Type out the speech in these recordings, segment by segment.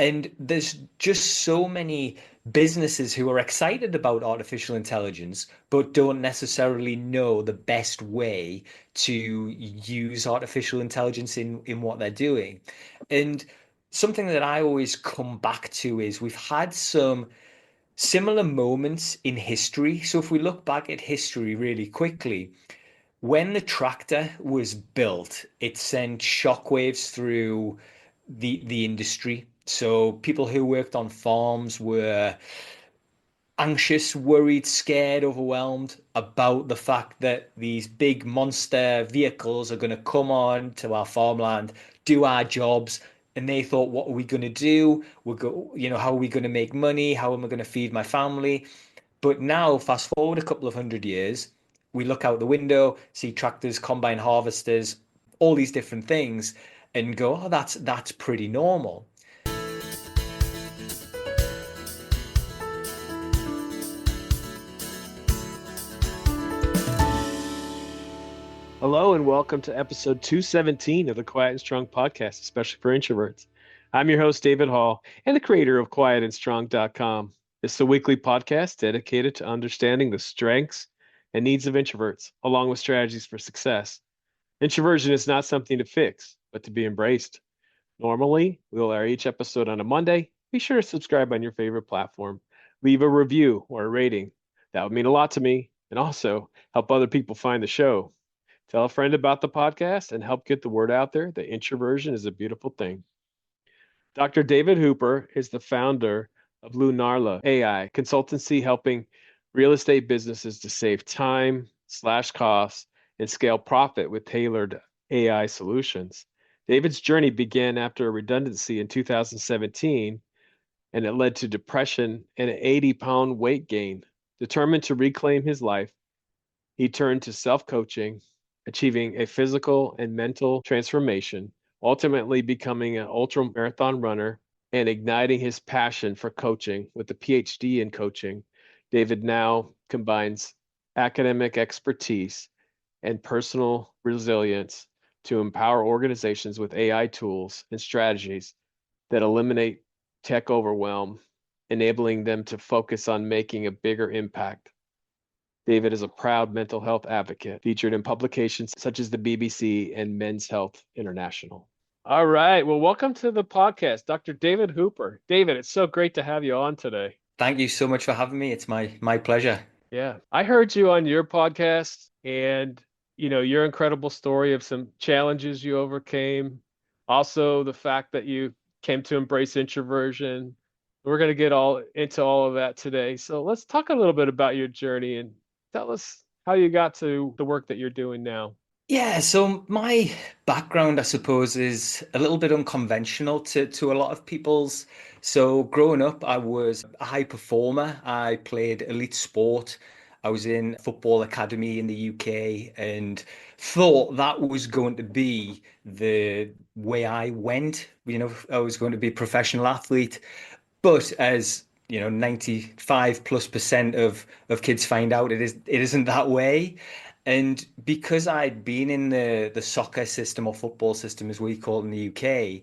And there's just so many businesses who are excited about artificial intelligence, but don't necessarily know the best way to use artificial intelligence in what they're doing. And something that I always come back to is we've had some similar moments in history. So if we look back at history really quickly, when the tractor was built, it sent shockwaves through the industry. So people who worked on farms were anxious, worried, scared, overwhelmed about the fact that these big monster vehicles are going to come on to our farmland, do our jobs. And they thought, what are we going to do? How are we going to make money? How am I going to feed my family? But now, fast forward a couple of hundred years, we look out the window, see tractors, combine harvesters, all these different things, and go, oh, that's pretty normal. Hello and welcome to episode 217 of the Quiet and Strong podcast, especially for introverts. I'm your host, David Hall, and the creator of quietandstrong.com. It's a weekly podcast dedicated to understanding the strengths and needs of introverts, along with strategies for success. Introversion is not something to fix, but to be embraced. Normally, we'll air each episode on a Monday. Be sure to subscribe on your favorite platform. Leave a review or a rating. That would mean a lot to me and also help other people find the show. Tell a friend about the podcast and help get the word out there that introversion is a beautiful thing. Dr. David Hooper is the founder of Lunarla AI consultancy, helping real estate businesses to save time, slash costs, and scale profit with tailored AI solutions. David's journey began after a redundancy in 2017, and it led to depression and an 80-pound weight gain. Determined to reclaim his life, he turned to self coaching, achieving a physical and mental transformation, ultimately becoming an ultra marathon runner and igniting his passion for coaching with a PhD in coaching. David now combines academic expertise and personal resilience to empower organizations with AI tools and strategies that eliminate tech overwhelm, enabling them to focus on making a bigger impact. David is a proud mental health advocate, featured in publications such as the BBC and Men's Health International. All right. Well, welcome to the podcast, Dr. David Hooper. David, it's so great to have you on today. Thank you so much for having me. It's my pleasure. Yeah. I heard you on your podcast and, your incredible story of some challenges you overcame. Also, the fact that you came to embrace introversion. We're going to get all into all of that today. So let's talk a little bit about your journey and tell us how you got to the work that you're doing now. Yeah, so my background, I suppose, is a little bit unconventional to a lot of people's. So growing up, I was a high performer. I played elite sport. I was in football academy in the UK and thought that was going to be the way I went. I was going to be a professional athlete. But as 95 plus percent of kids find out it isn't that way. And because I'd been in the soccer system or football system, as we call it in the UK,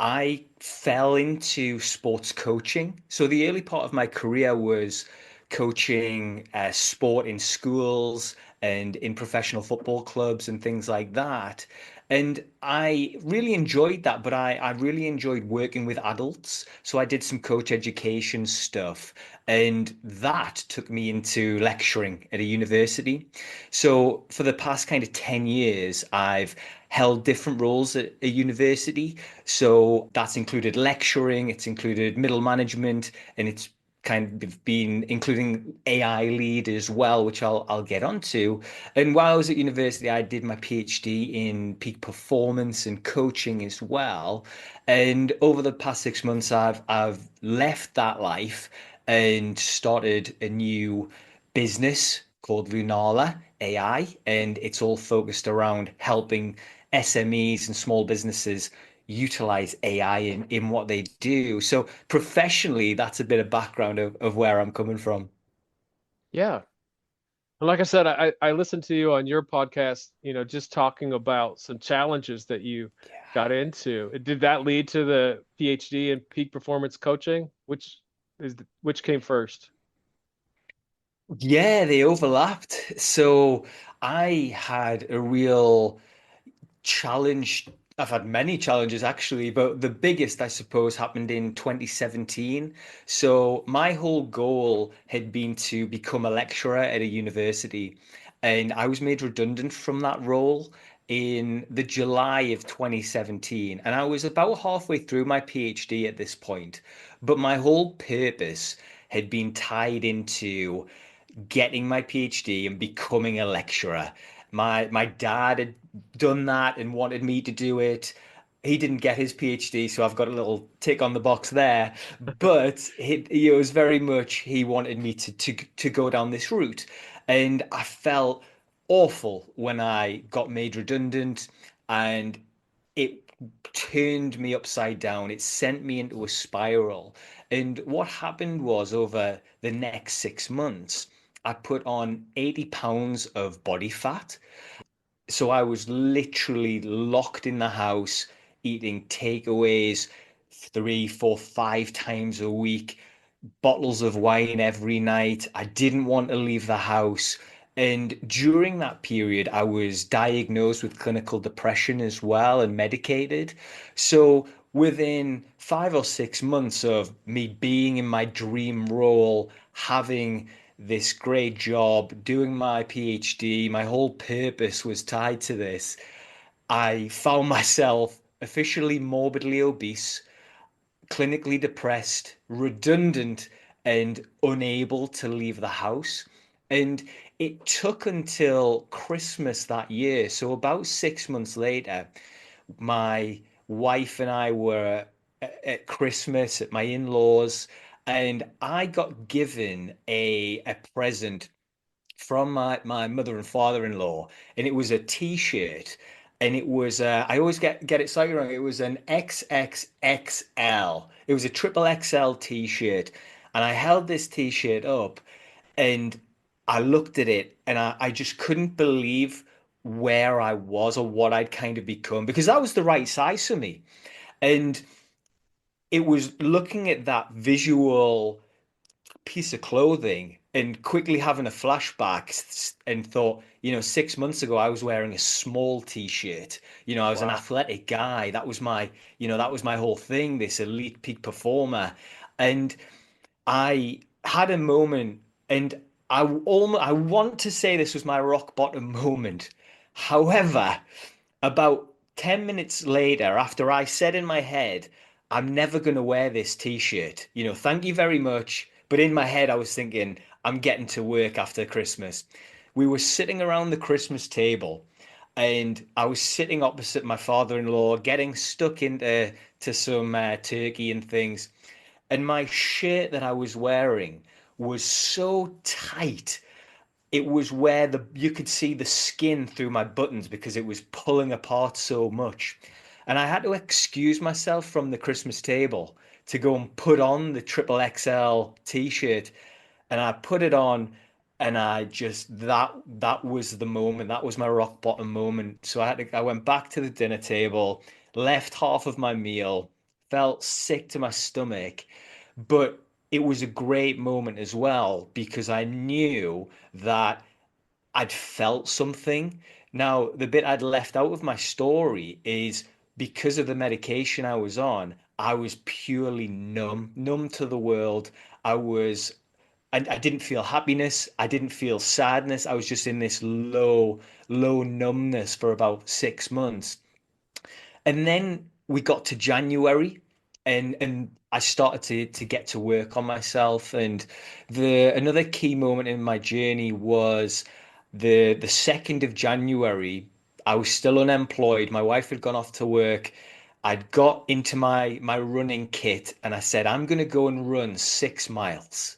I fell into sports coaching. So the early part of my career was coaching sport in schools and in professional football clubs and things like that. And I really enjoyed that, but I really enjoyed working with adults. So I did some coach education stuff, and that took me into lecturing at a university. So for the past kind of 10 years, I've held different roles at a university. So that's included lecturing, it's included middle management, and it's kind of been including AI lead as well, which I'll get onto. And while I was at university, I did my PhD in peak performance and coaching as well. And over the past 6 months, I've left that life and started a new business called Lunala AI, and it's all focused around helping SMEs and small businesses utilize AI in what they do. So professionally, that's a bit of background of where I'm coming from. Yeah. And like I said, I listened to you on your podcast, just talking about some challenges that you Yeah. got into. Did that lead to the PhD in peak performance coaching? Which came first? Yeah, they overlapped. So I had a real challenge. I've had many challenges actually, but the biggest, I suppose, happened in 2017. So my whole goal had been to become a lecturer at a university, and I was made redundant from that role in the July of 2017. And I was about halfway through my PhD at this point, but my whole purpose had been tied into getting my PhD and becoming a lecturer. My dad had done that and wanted me to do it. He didn't get his PhD, so I've got a little tick on the box there. But he was very much he wanted me to go down this route, and I felt awful when I got made redundant, and it turned me upside down. It sent me into a spiral. And what happened was over the next 6 months, I put on 80 pounds of body fat. So I was literally locked in the house, eating takeaways 3, 4, 5 times a week, bottles of wine every night. I didn't want to leave the house. And during that period, I was diagnosed with clinical depression as well and medicated. So within 5 or 6 months of me being in my dream role, having this great job, doing my PhD, my whole purpose was tied to this. I found myself officially morbidly obese, clinically depressed, redundant, and unable to leave the house. And it took until Christmas that year. So about 6 months later, my wife and I were at Christmas at my in-laws, and I got given a present from my mother and father-in-law, and it was a t-shirt, and it was I always get it slightly wrong. It was an XXXL. It was a triple XL t-shirt, and I held this t-shirt up, and I looked at it, and I just couldn't believe where I was or what I'd kind of become, because that was the right size for me. And it was looking at that visual piece of clothing and quickly having a flashback and thought, 6 months ago I was wearing a small t-shirt. I was an Wow. athletic guy. That was my whole thing, this elite peak performer. And I had a moment, and I want to say this was my rock bottom moment. However, about 10 minutes later, after I said in my head, I'm never going to wear this t-shirt, thank you very much. But in my head, I was thinking, I'm getting to work after Christmas. We were sitting around the Christmas table, and I was sitting opposite my father-in-law, getting stuck into some turkey and things. And my shirt that I was wearing was so tight. It was where the you could see the skin through my buttons because it was pulling apart so much. And I had to excuse myself from the Christmas table to go and put on the triple XL t-shirt. And I put it on, and I just that was the moment. That was my rock bottom moment. So I went back to the dinner table, left half of my meal, felt sick to my stomach, but it was a great moment as well because I knew that I'd felt something. Now, the bit I'd left out of my story is because of the medication I was on, I was purely numb to the world. I didn't feel happiness. I didn't feel sadness. I was just in this low numbness for about 6 months. And then we got to January, and I started to get to work on myself. And the another key moment in my journey was the 2nd of January. I was still unemployed. My wife had gone off to work. I'd got into my running kit, and I said, I'm gonna go and run 6 miles.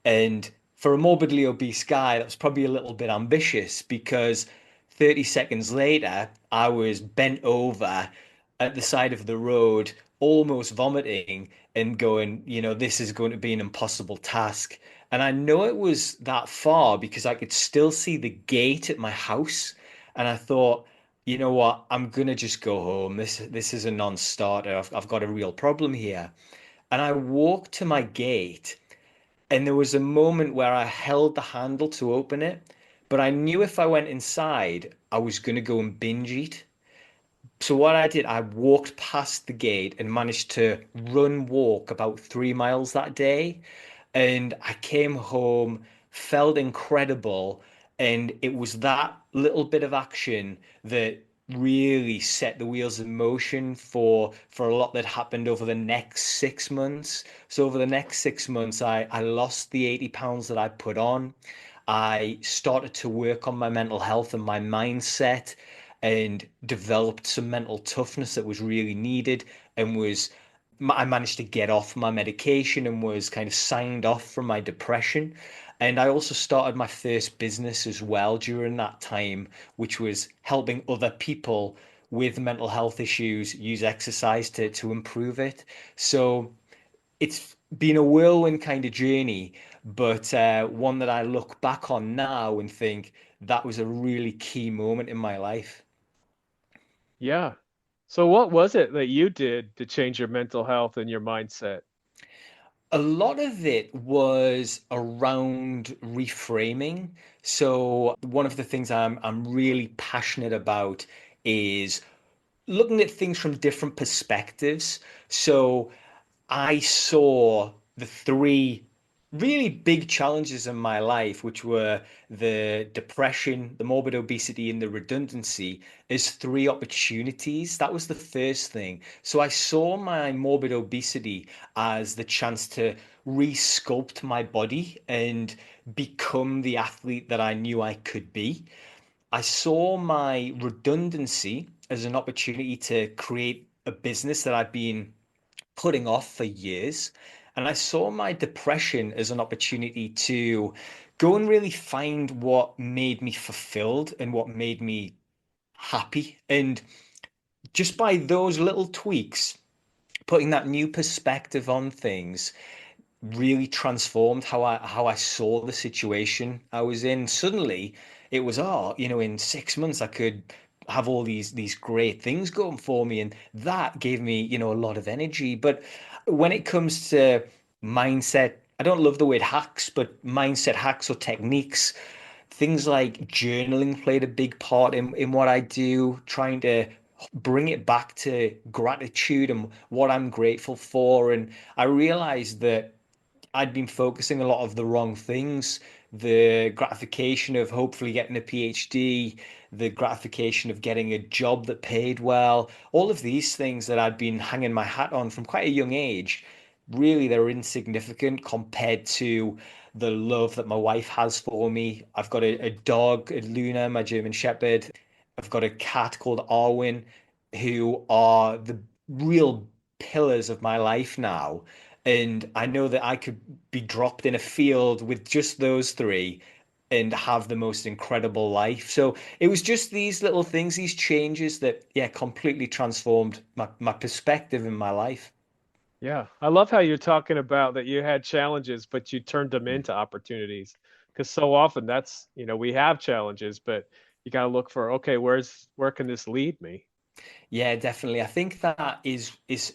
And for a morbidly obese guy, that was probably a little bit ambitious because 30 seconds later, I was bent over at the side of the road, almost vomiting and going, this is going to be an impossible task. And I know it was that far because I could still see the gate at my house. And I thought, you know what? I'm gonna just go home. This is a non-starter. I've got a real problem here. And I walked to my gate, and there was a moment where I held the handle to open it, but I knew if I went inside, I was gonna go and binge eat. So what I did, I walked past the gate and managed to walk about 3 miles that day. And I came home, felt incredible. And it was that little bit of action that really set the wheels in motion for a lot that happened over the next 6 months. So over the next 6 months, I lost the 80 pounds that I put on. I started to work on my mental health and my mindset and developed some mental toughness that was really needed and was I managed to get off my medication and was kind of signed off from my depression. And I also started my first business as well during that time, which was helping other people with mental health issues use exercise to improve it. So it's been a whirlwind kind of journey, but one that I look back on now and think that was a really key moment in my life. Yeah. So what was it that you did to change your mental health and your mindset? A lot of it was around reframing. So one of the things I'm really passionate about is looking at things from different perspectives. So I saw the three really big challenges in my life, which were the depression, the morbid obesity, and the redundancy, as three opportunities. That was the first thing. So I saw my morbid obesity as the chance to resculpt my body and become the athlete that I knew I could be. I saw my redundancy as an opportunity to create a business that I'd been putting off for years. And I saw my depression as an opportunity to go and really find what made me fulfilled and what made me happy. And just by those little tweaks, putting that new perspective on things, really transformed how I saw the situation I was in. Suddenly, it was, oh, in 6 months I could have all these great things going for me, and that gave me, a lot of energy. But when it comes to mindset, I don't love the word hacks, but mindset hacks or techniques, things like journaling played a big part in what I do, trying to bring it back to gratitude and what I'm grateful for. And I realized that I'd been focusing a lot of the wrong things. The gratification of hopefully getting a PhD, the gratification of getting a job that paid well, all of these things that I'd been hanging my hat on from quite a young age, really they're insignificant compared to the love that my wife has for me. I've got a dog, Luna, my German Shepherd. I've got a cat called Arwen, who are the real pillars of my life now. And I know that I could be dropped in a field with just those three and have the most incredible life. So it was just these little things, these changes that, yeah, completely transformed my perspective in my life. Yeah, I love how you're talking about that you had challenges, but you turned them into opportunities. Because so often we have challenges, but you got to look for, okay, where can this lead me? Yeah, definitely. I think that is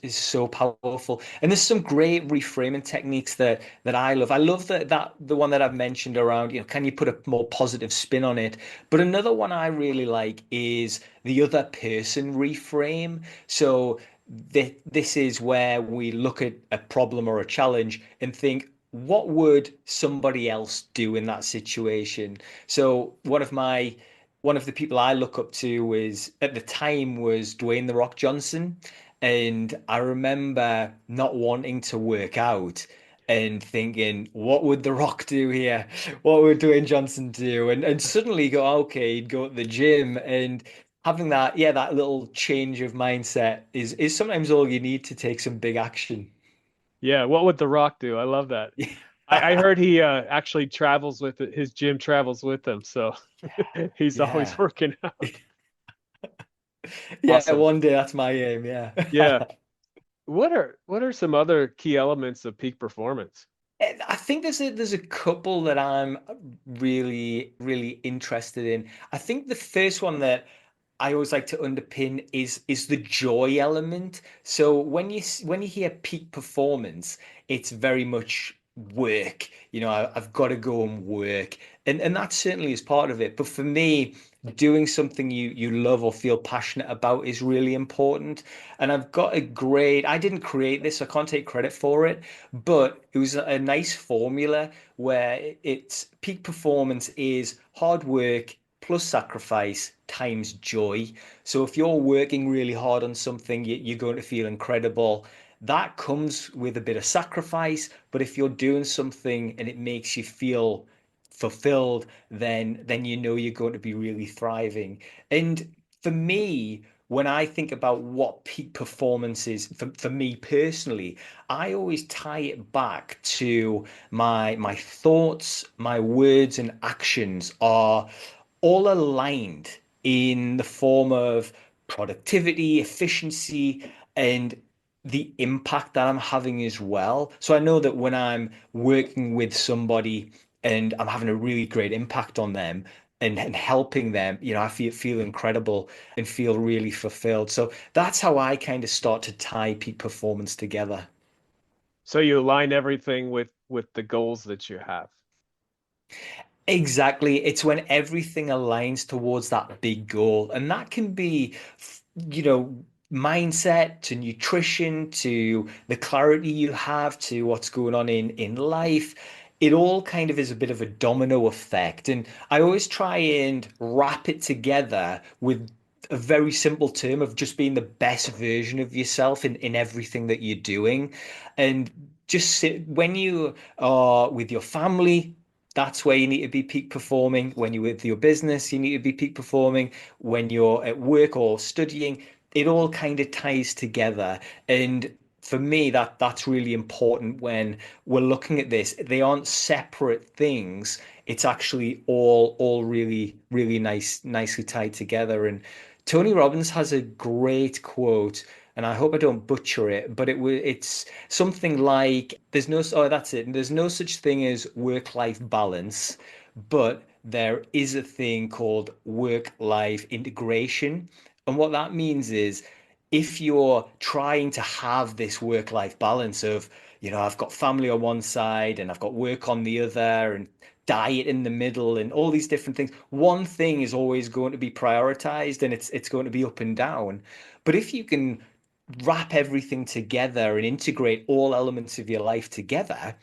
so powerful. And there's some great reframing techniques that I love. I love that the one that I've mentioned around, can you put a more positive spin on it? But another one I really like is the other person reframe. So this is where we look at a problem or a challenge and think, what would somebody else do in that situation? So one of the people I look up to was at the time was Dwayne the Rock Johnson. And I remember not wanting to work out and thinking, what would The Rock do here? What would Dwayne Johnson do? And suddenly go, okay, he'd go to the gym and having that, yeah, that little change of mindset is sometimes all you need to take some big action. Yeah, what would The Rock do? I love that. I heard he actually travels with it. His gym travels with him, so he's always Yeah. working out. Yeah, Awesome. one day that's my aim, yeah. Yeah. What are some other key elements of peak performance? I think there's a couple that I'm really interested in. I think the first one that I always like to underpin is the joy element. So when you hear peak performance, it's very much work. I've got to go and work, and that certainly is part of it. But for me, doing something you love or feel passionate about is really important. And I've got a great. I didn't create this, so I can't take credit for it, but it was a nice formula where it's peak performance is hard work plus sacrifice times joy. So if you're working really hard on something, you're going to feel incredible. That comes with a bit of sacrifice, but if you're doing something and it makes you feel fulfilled, then you know you're going to be really thriving. And for me, when I think about what peak performance is for me personally, I always tie it back to my thoughts, my words and actions are all aligned in the form of productivity, efficiency, and the impact that I'm having as well. So I know that when I'm working with somebody and I'm having a really great impact on them and helping them, I feel incredible and feel really fulfilled. So that's how I kind of start to tie peak performance together. So you align everything with the goals that you have. Exactly. It's when everything aligns towards that big goal. And that can be, you know, mindset to nutrition to the clarity you have to what's going on in life. It all kind of is a bit of a domino effect. And I always try and wrap it together with a very simple term of just being the best version of yourself in everything that you're doing. And when you are with your family, that's where you need to be peak performing. When you're with your business, you need to be peak performing. When you're at work or studying, it all kind of ties together. And for me, that's really important when we're looking at this. They aren't separate things. It's actually all really, really nicely tied together. And Tony Robbins has a great quote, and I hope I don't butcher it, but it's something like that's it. There's no such thing as work-life balance, but there is a thing called work-life integration. And what that means is if you're trying to have this work-life balance of, I've got family on one side and I've got work on the other and diet in the middle and all these different things, one thing is always going to be prioritized and it's going to be up and down. But if you can wrap everything together and integrate all elements of your life together,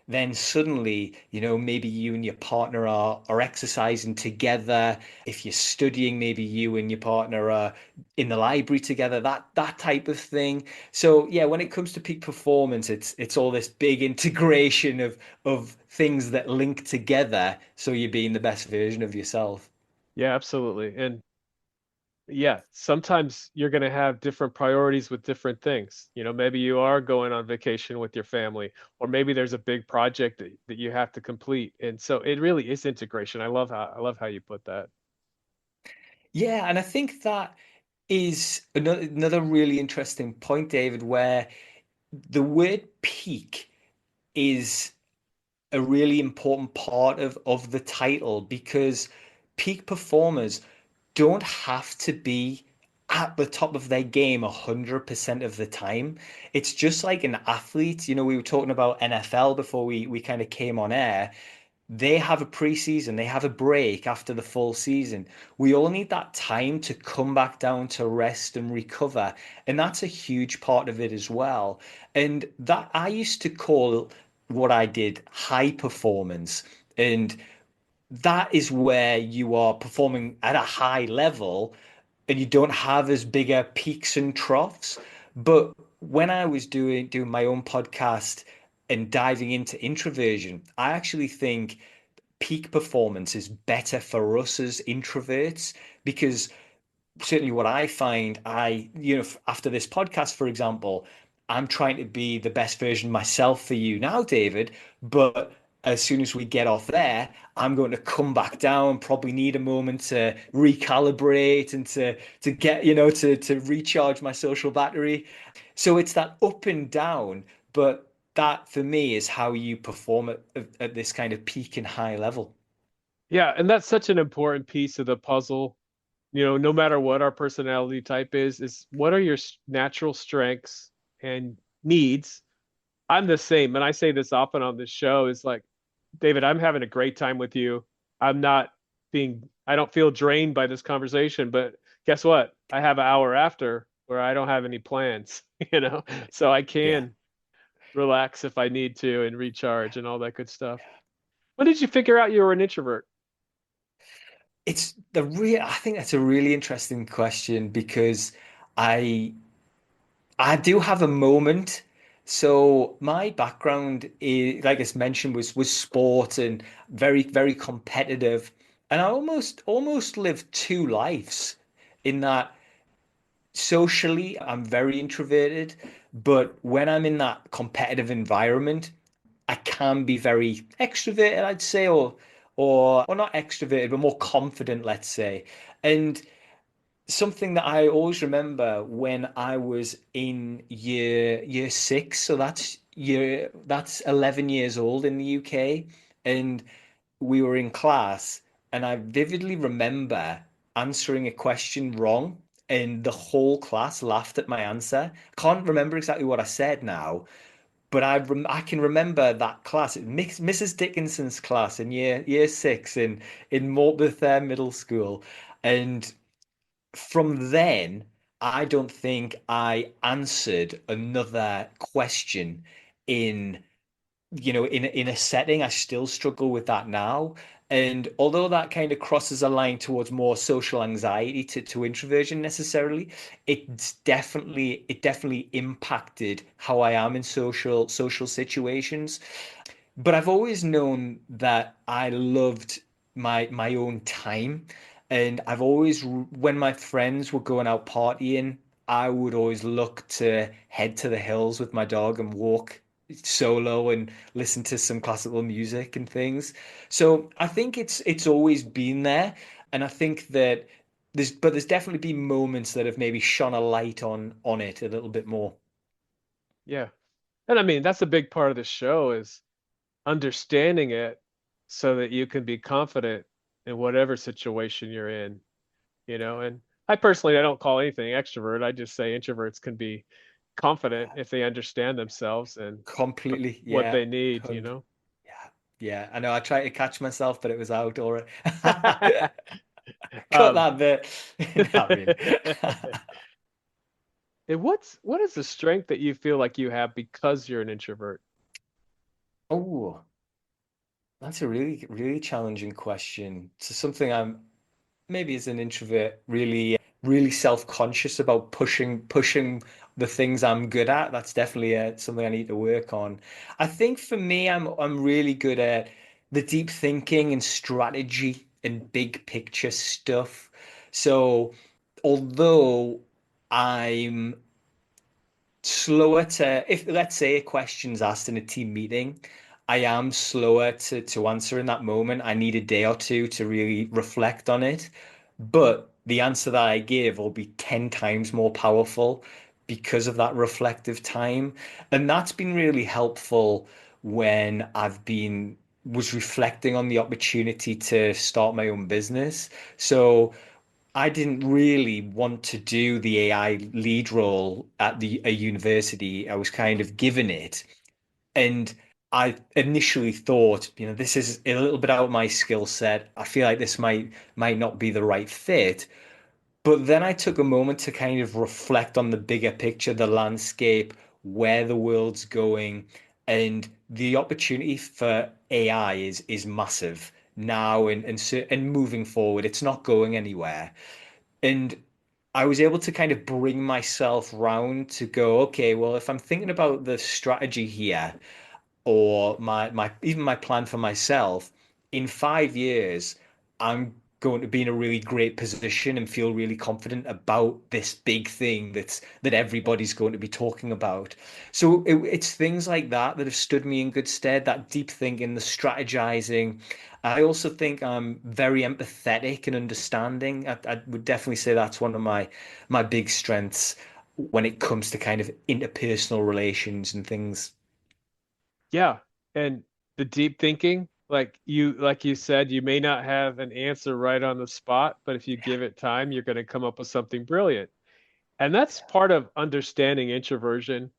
then suddenly, maybe you and your partner are exercising together. If you're studying, maybe you and your partner are in the library together, that type of thing. So yeah, when it comes to peak performance, it's all this big integration of things that link together so you're being the best version of yourself. Yeah, absolutely. And yeah, sometimes you're going to have different priorities with different things. Maybe you are going on vacation with your family, or maybe there's a big project that you have to complete. And so it really is integration. I love how you put that. Yeah, and I think that is another really interesting point, David, where the word peak is a really important part of the title because peak performers don't have to be at the top of their game 100% of the time. It's just like an athlete. We were talking about NFL before we kind of came on air. They have a preseason, they have a break after the full season. We all need that time to come back down to rest and recover. And that's a huge part of it as well. And that I used to call what I did high performance. And that is where you are performing at a high level and you don't have as bigger peaks and troughs. But when I was doing my own podcast and diving into introversion, I actually think peak performance is better for us as introverts because certainly what I find, after this podcast, for example, I'm trying to be the best version of myself for you now, David. But as soon as we get off there, I'm going to come back down, probably need a moment to recalibrate and to get, to recharge my social battery. So it's that up and down, but that for me is how you perform at this kind of peak and high level. Yeah, and that's such an important piece of the puzzle no matter what our personality type is what are your natural strengths and needs. I'm the same, and I say this often on this show is like, David, I'm having a great time with you. I'm not I don't feel drained by this conversation, but guess what? I have an hour after where I don't have any plans, so I Yeah. can relax if I need to and recharge and all that good stuff. When did you figure out you were an introvert? I think that's a really interesting question because I I do have a moment. So my background is, like I mentioned, was sport and very competitive. And I almost lived two lives in that socially I'm very introverted, but when I'm in that competitive environment, I can be very extroverted, I'd say, or not extroverted, but more confident, let's say. And something that I always remember when I was in year six, so that's 11 years old in the UK, and we were in class, and I vividly remember answering a question wrong, and the whole class laughed at my answer. I can't remember exactly what I said now, but I can remember that class, Mrs. Dickinson's class in year six in Morpeth Middle School, and from then, I don't think I answered another question in, in a setting. I still struggle with that now. And although that kind of crosses a line towards more social anxiety to introversion necessarily, it definitely impacted how I am in social situations. But I've always known that I loved my own time, and I've always, when my friends were going out partying, I would always look to head to the hills with my dog and walk solo and listen to some classical music and things. So I think it's always been there, and I think that there's definitely been moments that have maybe shone a light on it a little bit more. Yeah. And I mean, that's a big part of the show is understanding it so that you can be confident in whatever situation you're in. And I don't call anything extrovert. I just say introverts can be confident if they understand themselves and Completely, what yeah. they need, you Con know? Yeah, yeah. I know. I tried to catch myself, but it was out already. Cut Um, that bit. Not really. and what is the strength that you feel like you have because you're an introvert? Oh, that's a really challenging question. So something I'm maybe as an introvert really self-conscious about pushing the things I'm good at. That's definitely something I need to work on. I think for me, I'm really good at the deep thinking and strategy and big picture stuff. So although I'm slower to, if let's say a question's asked in a team meeting, I am slower to answer in that moment. I need a day or two to really reflect on it. But the answer that I give will be 10 times more powerful because of that reflective time. And that's been really helpful when was reflecting on the opportunity to start my own business. So I didn't really want to do the AI lead role at a university. I was kind of given it. And I initially thought, this is a little bit out of my skill set. I feel like this might not be the right fit. But then I took a moment to kind of reflect on the bigger picture, the landscape, where the world's going, and the opportunity for AI is massive now and moving forward. It's not going anywhere. And I was able to kind of bring myself round to go, okay, well, if I'm thinking about the strategy here, or my even my plan for myself, in 5 years, I'm going to be in a really great position and feel really confident about this big thing that everybody's going to be talking about. So it's things like that that have stood me in good stead, that deep thinking, the strategizing. I also think I'm very empathetic and understanding. I would definitely say that's one of my big strengths when it comes to kind of interpersonal relations and things. Yeah. And the deep thinking. like you said, you may not have an answer right on the spot, but if you give it time, you're going to come up with something brilliant. And that's part of understanding introversion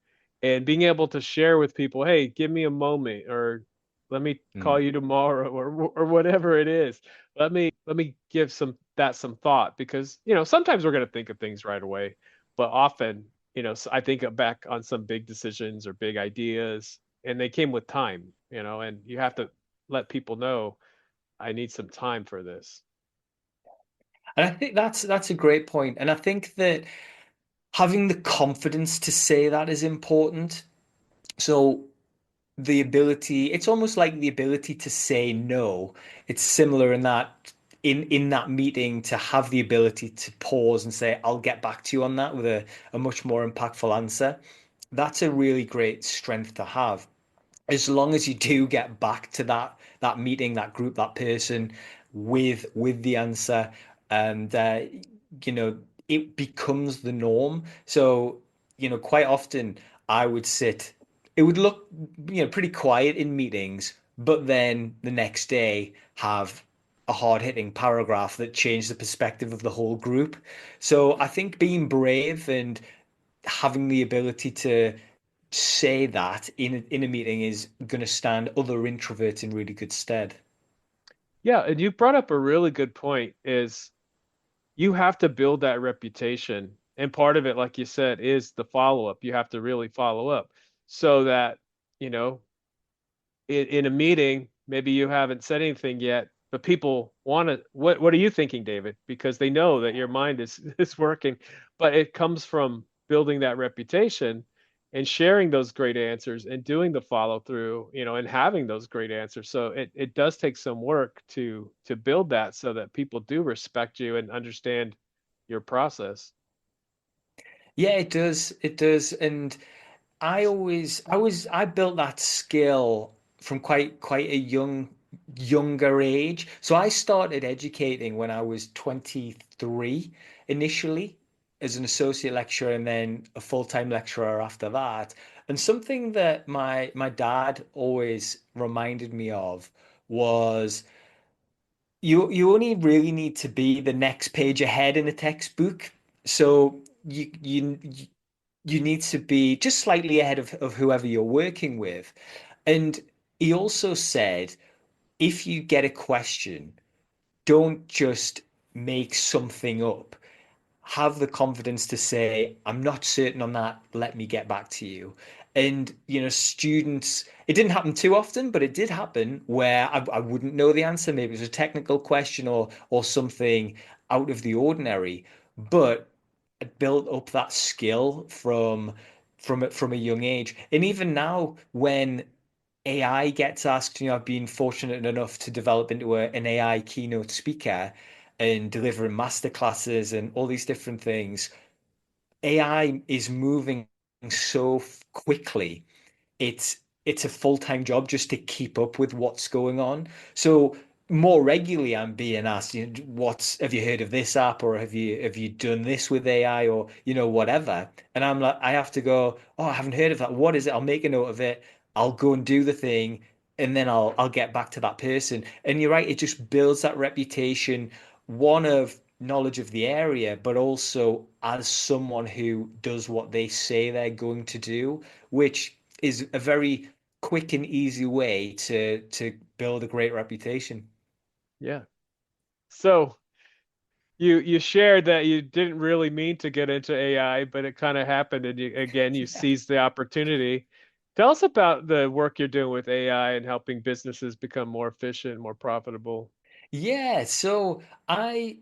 and being able to share with people, hey, give me a moment or let me call Mm. you tomorrow or whatever it is. Let me give some thought because, sometimes we're going to think of things right away, but often, I think back on some big decisions or big ideas and they came with time, and you have to let people know I need some time for this. And I think that's a great point. And I think that having the confidence to say that is important. So the ability, it's almost like the ability to say no. It's similar in that in that meeting to have the ability to pause and say, I'll get back to you on that with a much more impactful answer. That's a really great strength to have. As long as you do get back to that meeting, that group, that person with the answer, and you know it becomes the norm. So quite often I would sit. It would look pretty quiet in meetings, but then the next day have a hard-hitting paragraph that changed the perspective of the whole group. So I think being brave and having the ability to say that in a meeting is going to stand other introverts in really good stead. Yeah, and you brought up a really good point is you have to build that reputation. And part of it, like you said, is the follow up. You have to really follow up so that, you know, in a meeting, maybe you haven't said anything yet, but people want to, what are you thinking, David? Because they know that your mind is is working, but it comes from building that reputation and sharing those great answers and doing the follow through, and having those great answers. So it does take some work to build that so that people do respect you and understand your process. Yeah, it does. It does. And I built that skill from quite a younger age. So I started educating when I was 23 initially as an associate lecturer and then a full-time lecturer after that. And something that my dad always reminded me of was you only really need to be the next page ahead in a textbook. So you need to be just slightly ahead of whoever you're working with. And he also said, if you get a question, don't just make something up. Have the confidence to say, I'm not certain on that. Let me get back to you. And, students, it didn't happen too often, but it did happen where I wouldn't know the answer. Maybe it was a technical question or something out of the ordinary. But I built up that skill from a young age. And even now, when AI gets asked, I've been fortunate enough to develop into an AI keynote speaker and delivering masterclasses and all these different things. AI is moving so quickly. It's a full-time job just to keep up with what's going on. So more regularly I'm being asked, have you heard of this app or have you done this with AI or whatever. And I'm like, I have to go, oh, I haven't heard of that. What is it? I'll make a note of it. I'll go and do the thing and then I'll get back to that person. And you're right, it just builds that reputation, one of knowledge of the area, but also as someone who does what they say they're going to do, which is a very quick and easy way to build a great reputation. Yeah. So you shared that you didn't really mean to get into AI, but it kind of happened, and you seized the opportunity. Tell us about the work you're doing with AI and helping businesses become more efficient, more profitable. Yeah, so I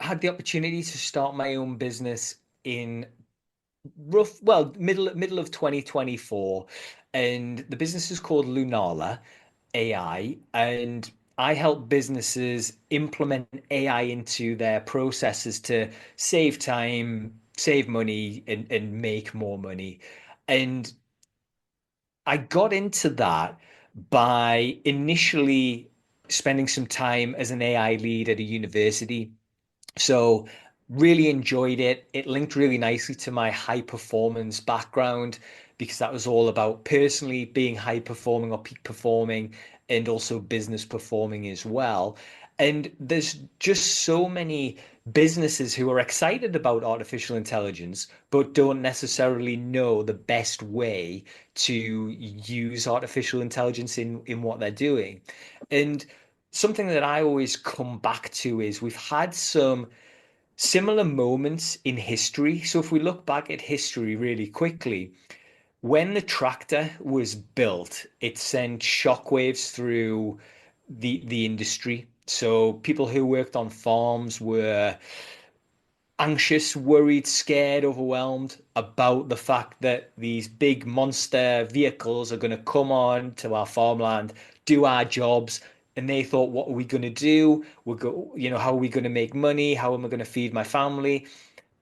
had the opportunity to start my own business in middle of 2024, and the business is called Lunala AI, and I help businesses implement AI into their processes to save time, save money, and make more money. And I got into that by initially spending some time as an AI lead at a university. So really enjoyed it. It linked really nicely to my high performance background. because that was all about personally being high performing or peak performing and also business performing as well. And there's just so many businesses who are excited about artificial intelligence, but don't necessarily know the best way to use artificial intelligence in what they're doing. And something that I always come back to is we've had some similar moments in history. So if we look back at history really quickly, when the tractor was built, it sent shockwaves through the industry. So people who worked on farms were anxious, worried, scared, overwhelmed about the fact that these big monster vehicles are going to come on to our farmland, do our jobs. And they thought, what are we going to do? How are we going to make money? How am I going to feed my family?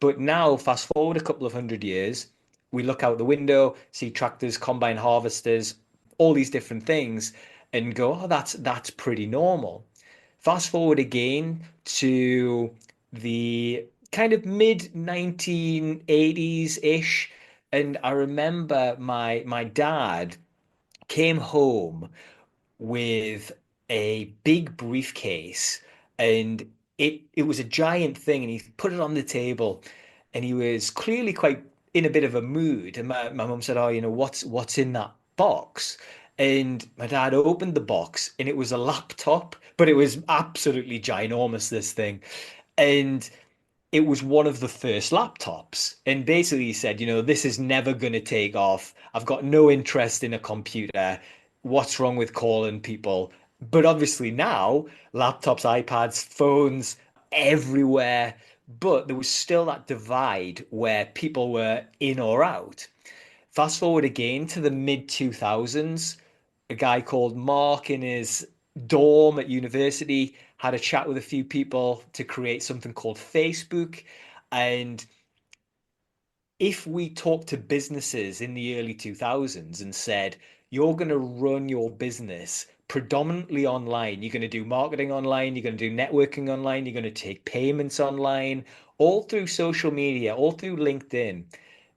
But now, fast forward a couple of hundred years, we look out the window, see tractors, combine harvesters, all these different things, and go, oh, that's pretty normal. Fast forward again to the kind of mid 1980s ish, and I remember my dad came home with a big briefcase, and it was a giant thing, and he put it on the table, and he was clearly quite in a bit of a mood. And my mum said, "Oh, what's in that box?" And my dad opened the box, and it was a laptop, but it was absolutely ginormous, this thing. And it was one of the first laptops. And basically he said, this is never going to take off. I've got no interest in a computer. What's wrong with calling people? But obviously now, laptops, iPads, phones, everywhere. But there was still that divide where people were in or out. Fast forward again to the mid 2000s, a guy called Mark in his dorm at university had a chat with a few people to create something called Facebook. And if we talked to businesses in the early 2000s and said, you're going to run your business predominantly online, you're going to do marketing online, you're going to do networking online, you're going to take payments online, all through social media, all through LinkedIn,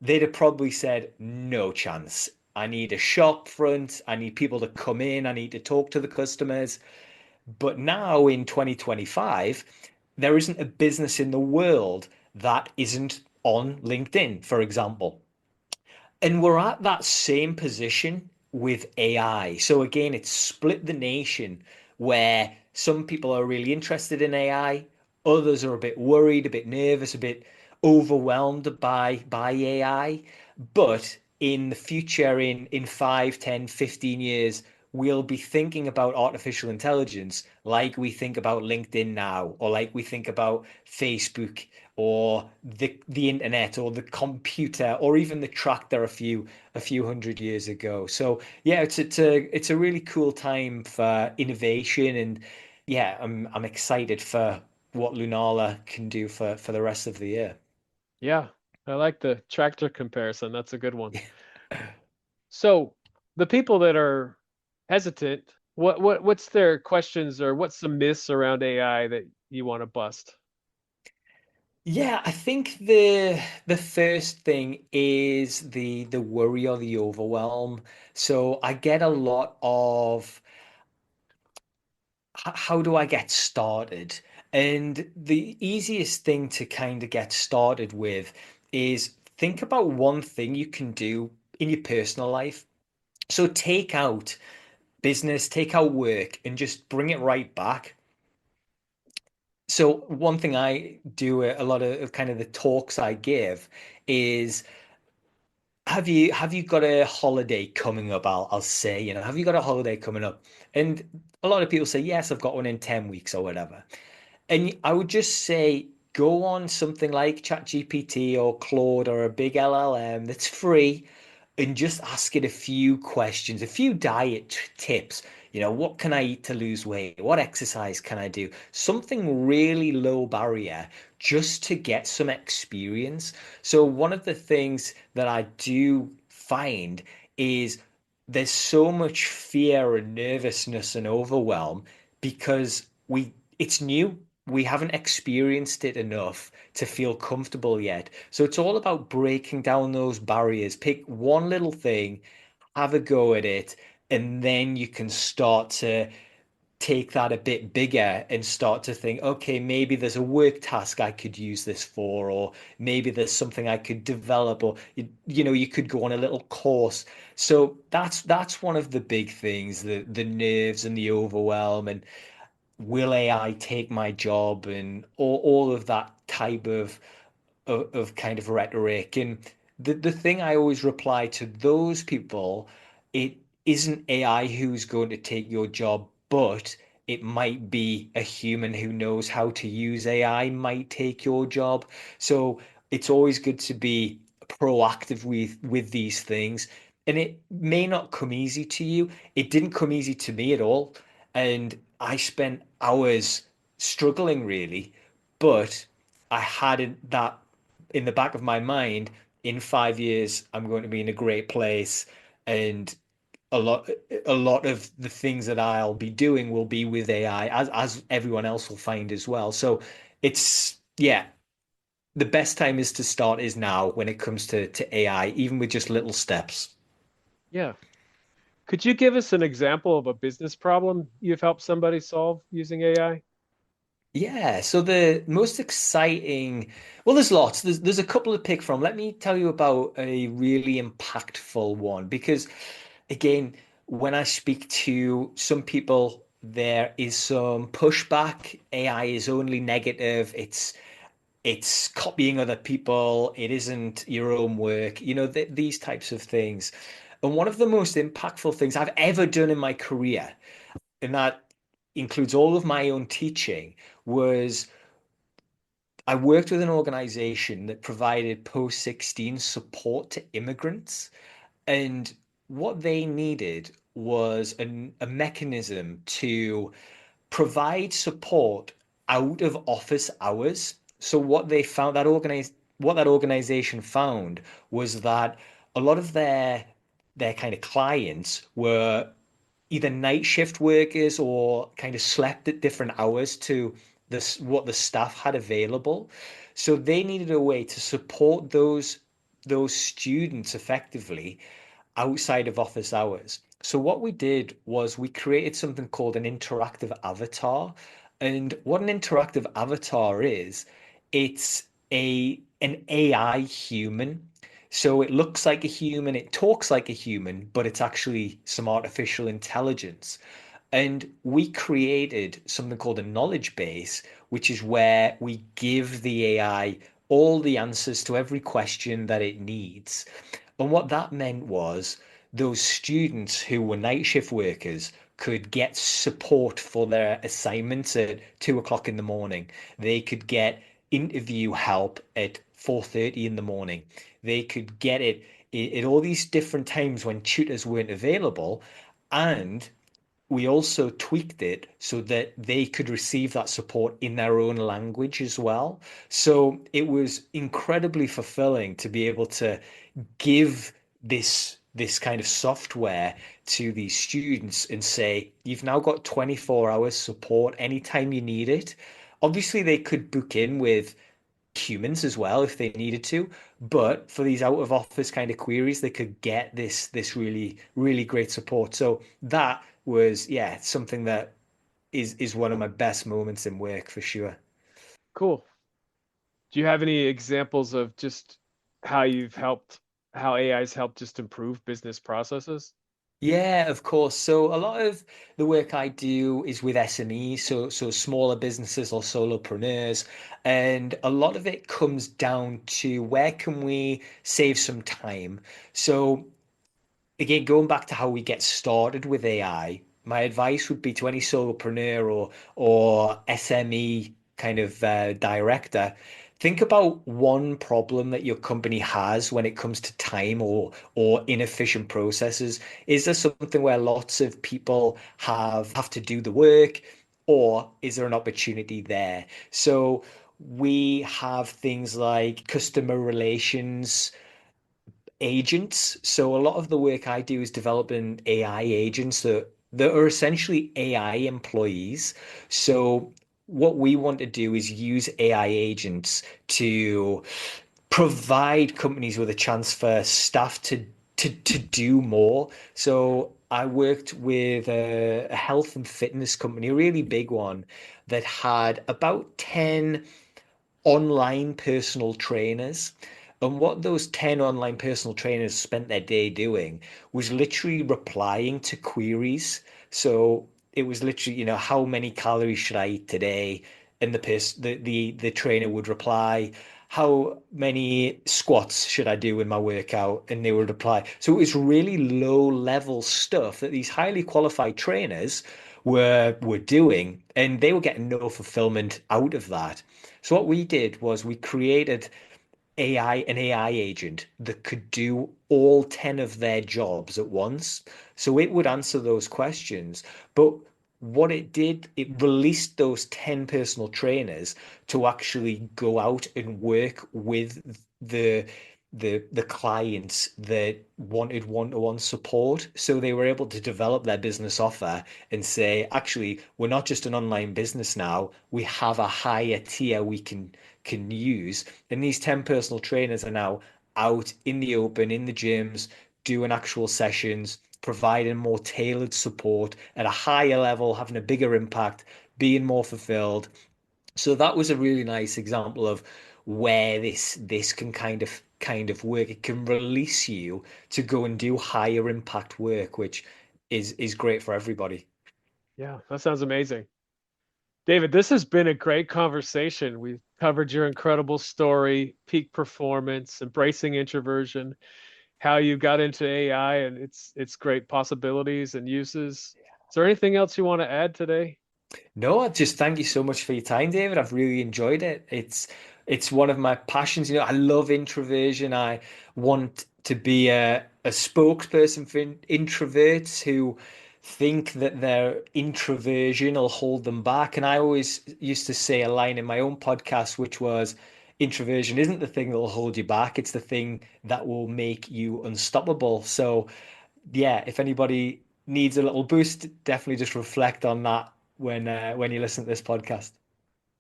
they'd have probably said, no chance. I need a shop front. I need people to come in. I need to talk to the customers. But now in 2025, there isn't a business in the world that isn't on LinkedIn, for example. And we're at that same position with AI. So again, it's split the nation where some people are really interested in AI, others are a bit worried, a bit nervous, a bit overwhelmed by AI. But in the future, in 5, 10, 15 years, we'll be thinking about artificial intelligence like we think about LinkedIn now, or like we think about Facebook, or the internet, or the computer, or even the tractor a few hundred years ago. So yeah, it's a really cool time for innovation, and yeah, I'm excited for what Lunala can do for the rest of the year. Yeah, I like the tractor comparison. That's a good one. So the people that are hesitant, what's their questions or what's the myths around AI that you want to bust? Yeah, I think the first thing is the worry or the overwhelm. So I get a lot of how do I get started? And the easiest thing to kind of get started with is think about one thing you can do in your personal life. So take out business, take out work, and just bring it right back. So one thing I do a lot of kind of the talks I give is have you got a holiday coming up? I'll say, have you got a holiday coming up? And a lot of people say, yes, I've got one in 10 weeks or whatever. And I would just say, go on something like ChatGPT or Claude or a big LLM that's free, and just ask it a few questions, a few diet tips. What can I eat to lose weight? What exercise can I do? Something really low barrier just to get some experience. So one of the things that I do find is there's so much fear and nervousness and overwhelm because it's new. we haven't experienced it enough to feel comfortable yet. So it's all about breaking down those barriers. Pick one little thing, have a go at it, and then you can start to take that a bit bigger and start to think, okay, maybe there's a work task I could use this for, or maybe there's something I could develop, or you could go on a little course. So that's one of the big things, the nerves and the overwhelm and will AI take my job and all of that type of kind of rhetoric. And the thing I always reply to those people, it isn't AI who's going to take your job, but it might be a human who knows how to use AI might take your job. So it's always good to be proactive with these things. And it may not come easy to you. It didn't come easy to me at all. And I spent hours struggling really, but I had that in the back of my mind, in 5 years, I'm going to be in a great place, and a lot a lot of the things that I'll be doing will be with AI, as everyone else will find as well. So it's yeah, the best time is to start is now when it comes to AI, even with just little steps. Yeah. Could you give us an example of a business problem you've helped somebody solve using AI? Yeah, so the most exciting, well, there's lots. There's a couple to pick from. Let me tell you about a really impactful one because, again, when I speak to some people, there is some pushback. AI is only negative. It's copying other people. It isn't your own work. These types of things. And one of the most impactful things I've ever done in my career, and that includes all of my own teaching, was I worked with an organization that provided post 16 support to immigrants. And what they needed was a mechanism to provide support out of office hours. So what that organization found was that a lot of their kind of clients were either night shift workers or kind of slept at different hours to this what the staff had available. So they needed a way to support those students effectively outside of office hours. So what we did was we created something called an interactive avatar. And what an interactive avatar is, it's an AI human. So it looks like a human, it talks like a human, but it's actually some artificial intelligence. And we created something called a knowledge base, which is where we give the AI all the answers to every question that it needs. And what that meant was those students who were night shift workers could get support for their assignments at 2 o'clock in the morning. They could get interview help at 4:30 in the morning. They could get it at all these different times when tutors weren't available. And we also tweaked it so that they could receive that support in their own language as well. So it was incredibly fulfilling to be able to give this kind of software to these students and say, you've now got 24 hours support anytime you need it. Obviously, they could book in with humans as well if they needed to, but for these out of office kind of queries, they could get this really, really great support. So that was, yeah, something that is one of my best moments in work for sure. Cool. Do you have any examples of just how you've helped, how AI's helped just improve business processes? Yeah, of course. So a lot of the work I do is with SMEs, so smaller businesses or solopreneurs, and a lot of it comes down to where can we save some time. So again, going back to how we get started with AI, my advice would be to any solopreneur or SME kind of director, think about one problem that your company has when it comes to time or inefficient processes. Is there something where lots of people have to do the work, or is there an opportunity there? So we have things like customer relations agents. So a lot of the work I do is developing AI agents that are essentially AI employees. So what we want to do is use AI agents to provide companies with a chance for staff to do more. So I worked with a health and fitness company, a really big one, that had about 10 online personal trainers. And what those 10 online personal trainers spent their day doing was literally replying to queries. So it was literally, how many calories should I eat today? And the trainer would reply, how many squats should I do in my workout? And they would reply. So it was really low level stuff that these highly qualified trainers were doing, and they were getting no fulfillment out of that. So what we did was we created an AI agent that could do all 10 of their jobs at once. So it would answer those questions. But what it did, it released those 10 personal trainers to actually go out and work with the the clients that wanted one-to-one support. So they were able to develop their business offer and say, actually, we're not just an online business now. We have a higher tier we can use. And these 10 personal trainers are now out in the open, in the gyms, doing actual sessions, providing more tailored support at a higher level, having a bigger impact, being more fulfilled. So that was a really nice example of where this can kind of work. It can release you to go and do higher impact work, which is great for everybody. Yeah, that sounds amazing. David, this has been a great conversation. We've covered your incredible story, peak performance, embracing introversion, how you got into AI and its great possibilities and uses. Is there anything else you want to add today? No, I just thank you so much for your time, David. I've really enjoyed it. It's one of my passions. I love introversion. I want to be a spokesperson for introverts who think that their introversion will hold them back. And I always used to say a line in my own podcast, which was, introversion isn't the thing that will hold you back. It's the thing that will make you unstoppable. So yeah, if anybody needs a little boost, definitely just reflect on that when you listen to this podcast.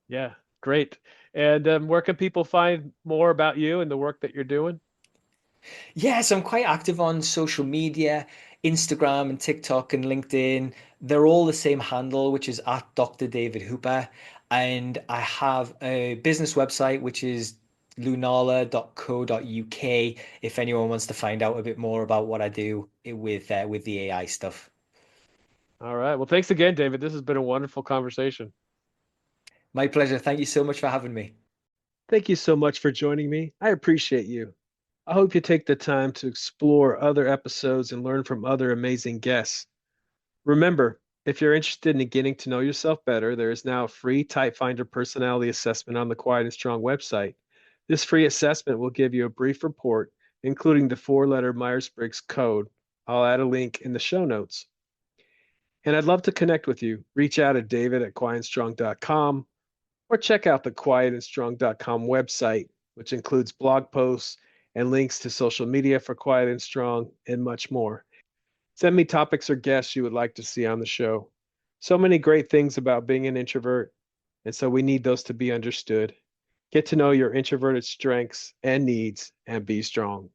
Yeah, great. And where can people find more about you and the work that you're doing? Yes, I'm quite active on social media, Instagram and TikTok and LinkedIn. They're all the same handle, which is at Dr. David Hooper. And I have a business website, which is lunala.co.uk, if anyone wants to find out a bit more about what I do with the AI stuff. All right. Well, thanks again, David. This has been a wonderful conversation. My pleasure. Thank you so much for having me. Thank you so much for joining me. I appreciate you. I hope you take the time to explore other episodes and learn from other amazing guests. Remember, if you're interested in getting to know yourself better, there is now a free Type Finder personality assessment on the Quiet and Strong website. This free assessment will give you a brief report, including the four-letter Myers-Briggs code. I'll add a link in the show notes. And I'd love to connect with you. Reach out at david@quietandstrong.com or check out the quietandstrong.com website, which includes blog posts and links to social media for Quiet and Strong and much more. Send me topics or guests you would like to see on the show. So many great things about being an introvert, and so we need those to be understood. Get to know your introverted strengths and needs and be strong.